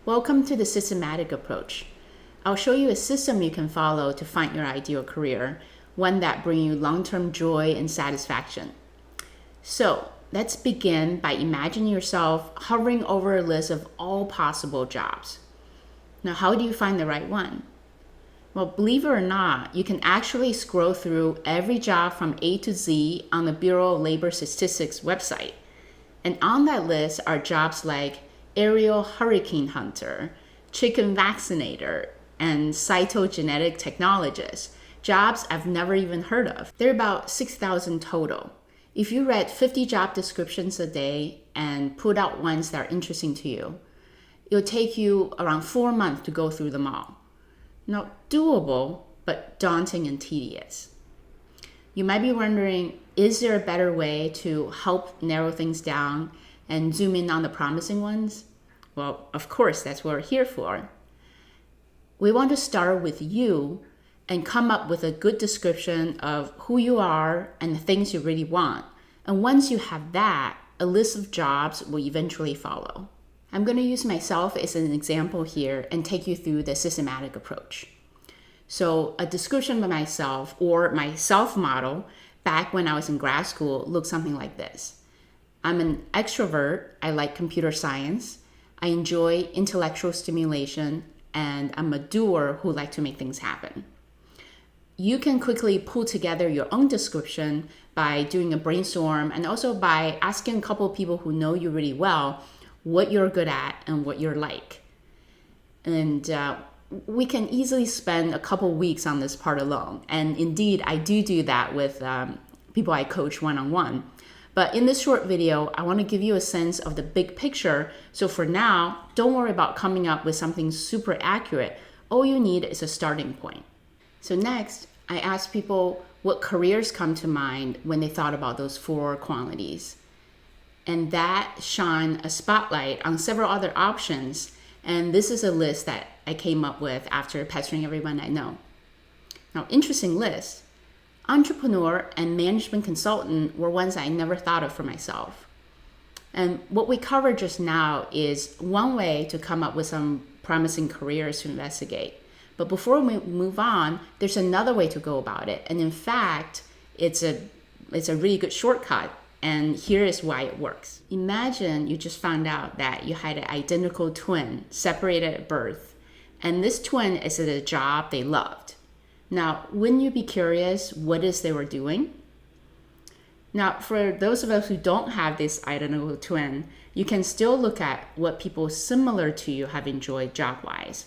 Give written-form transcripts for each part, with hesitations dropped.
Welcome to the systematic approach. I'll show you a system you can follow to find your ideal career, one that brings you long-term joy and satisfaction. So let's begin by imagining yourself hovering over a list of all possible jobs. Now, how do you find the right one? Well, believe it or not, you can actually scroll through every job from A to Z on the Bureau of Labor Statistics website. And on that list are jobs like aerial hurricane hunter, chicken vaccinator, and cytogenetic technologist, jobs I've never even heard of. There are about 6,000 total. If you read 50 job descriptions a day and put out ones that are interesting to you, it'll take you around 4 months to go through them all. Now, doable, but daunting and tedious. You might be wondering, is there a better way to help narrow things down and zoom in on the promising ones? Well, of course, that's what we're here for. We want to start with you and come up with a good description of who you are and the things you really want. And once you have that, a list of jobs will eventually follow. I'm going to use myself as an example here and take you through the systematic approach. So a description of myself or my self-model back when I was in grad school looks something like this. I'm an extrovert. I like computer science. I enjoy intellectual stimulation, and I'm a doer who likes to make things happen. You can quickly pull together your own description by doing a brainstorm and also by asking a couple of people who know you really well what you're good at and what you're like. And we can easily spend a couple weeks on this part alone. And indeed, I do that with people I coach one-on-one. But in this short video, I want to give you a sense of the big picture. So for now, don't worry about coming up with something super accurate. All you need is a starting point. So next, I ask people what careers come to mind when they thought about those 4 qualities. And that shone a spotlight on several other options. And this is a list that I came up with after pestering everyone I know. Now, interesting list. Entrepreneur and management consultant were ones I never thought of for myself. And what we covered just now is one way to come up with some promising careers to investigate. But before we move on, there's another way to go about it. And in fact, it's a really good shortcut. And here is why it works. Imagine you just found out that you had an identical twin separated at birth, and this twin is at a job they loved. Now, wouldn't you be curious what it is they were doing? Now, for those of us who don't have this identical twin, you can still look at what people similar to you have enjoyed job-wise.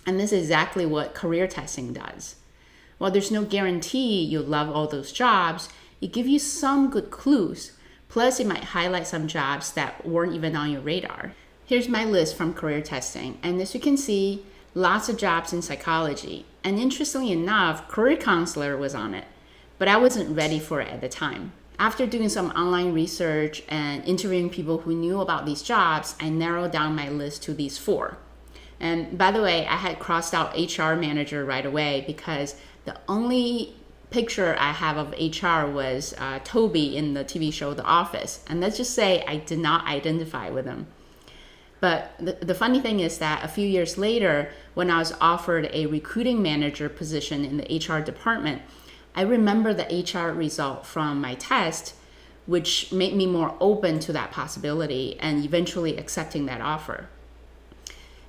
And this is exactly what career testing does. While there's no guarantee you'll love all those jobs, it gives you some good clues. Plus, it might highlight some jobs that weren't even on your radar. Here's my list from career testing. And as you can see, lots of jobs in psychology. And interestingly enough, career counselor was on it, but I wasn't ready for it at the time. After doing some online research and interviewing people who knew about these jobs, I narrowed down my list to these 4. And by the way, I had crossed out HR manager right away because the only picture I have of HR was Toby in the TV show The Office. And let's just say I did not identify with him. But the funny thing is that a few years later, when I was offered a recruiting manager position in the HR department, I remember the HR result from my test, which made me more open to that possibility and eventually accepting that offer.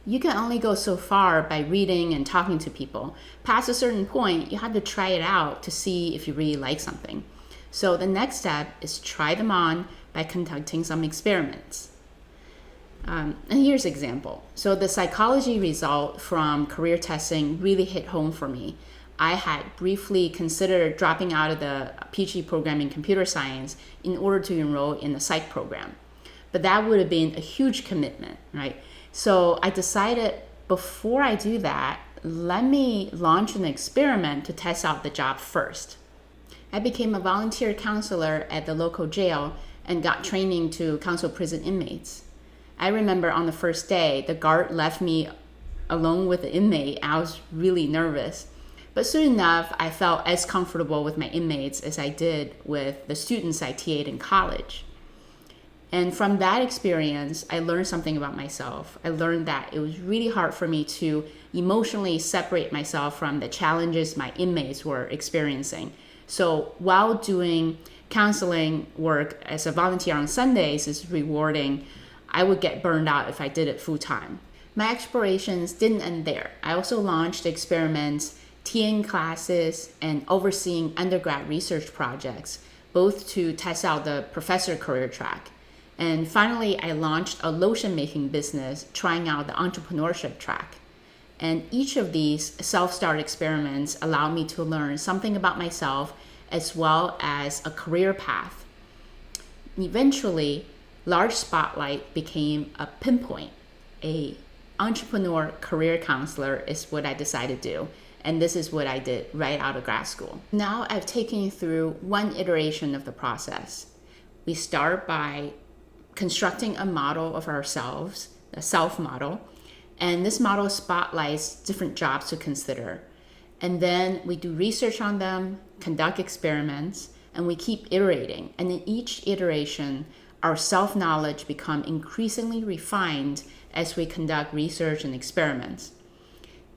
You can only go so far by reading and talking to people. Past a certain point, you have to try it out to see if you really like something. So the next step is try them on by conducting some experiments. And here's an example. So the psychology result from career testing really hit home for me. I had briefly considered dropping out of the PhD program in computer science in order to enroll in the psych program. But that would have been a huge commitment, right? So I decided before I do that, let me launch an experiment to test out the job first. I became a volunteer counselor at the local jail and got training to counsel prison inmates. I remember on the first day, the guard left me alone with the inmate. I was really nervous. But soon enough, I felt as comfortable with my inmates as I did with the students I TA'd in college. And from that experience, I learned something about myself. I learned that it was really hard for me to emotionally separate myself from the challenges my inmates were experiencing. So while doing counseling work as a volunteer on Sundays is rewarding, I would get burned out if I did it full time. My explorations didn't end there. I also launched experiments, TAing classes, and overseeing undergrad research projects, both to test out the professor career track. And finally, I launched a lotion making business, trying out the entrepreneurship track. And each of these self-start experiments allowed me to learn something about myself as well as a career path. Eventually, Large Spotlight became a pinpoint. A entrepreneur career counselor is what I decided to do. And this is what I did right out of grad school. Now I've taken you through one iteration of the process. We start by constructing a model of ourselves, a self model, and this model spotlights different jobs to consider. And then we do research on them, conduct experiments, and we keep iterating. And in each iteration, our self-knowledge becomes increasingly refined as we conduct research and experiments.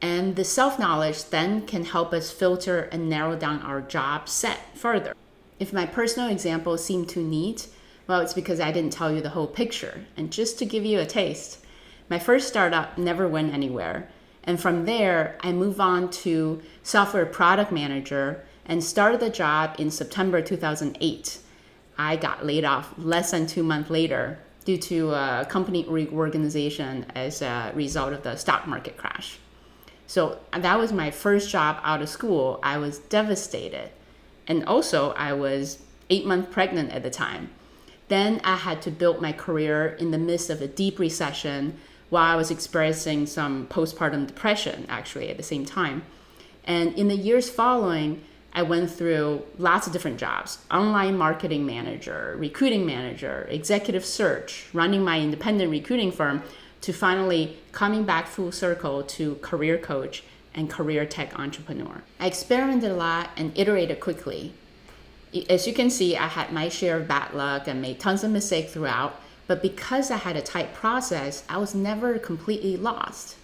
And the self-knowledge then can help us filter and narrow down our job set further. If my personal example seemed too neat, well, it's because I didn't tell you the whole picture. And just to give you a taste, my first startup never went anywhere. And from there, I moved on to software product manager and started the job in September 2008. I got laid off less than 2 months later due to a company reorganization as a result of the stock market crash. So that was my first job out of school. I was devastated. And also, I was 8 months pregnant at the time. Then I had to build my career in the midst of a deep recession while I was experiencing some postpartum depression, actually, at the same time. And in the years following, I went through lots of different jobs: online marketing manager, recruiting manager, executive search, running my independent recruiting firm, to finally coming back full circle to career coach and career tech entrepreneur. I experimented a lot and iterated quickly. As you can see, I had my share of bad luck and made tons of mistakes throughout, but because I had a tight process, I was never completely lost.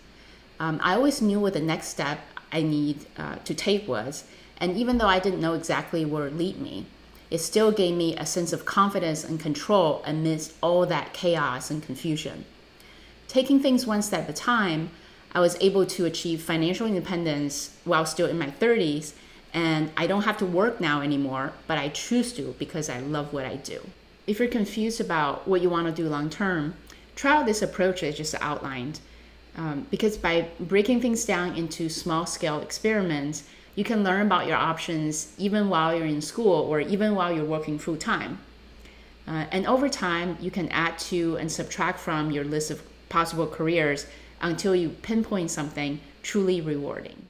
I always knew what the next step I need to take was, and even though I didn't know exactly where it would lead me, it still gave me a sense of confidence and control amidst all that chaos and confusion. Taking things one step at a time, I was able to achieve financial independence while still in my 30s, and I don't have to work now anymore, but I choose to because I love what I do. If you're confused about what you want to do long term, try out this approach I just outlined. Because by breaking things down into small scale experiments, you can learn about your options even while you're in school or even while you're working full time. And over time, you can add to and subtract from your list of possible careers until you pinpoint something truly rewarding.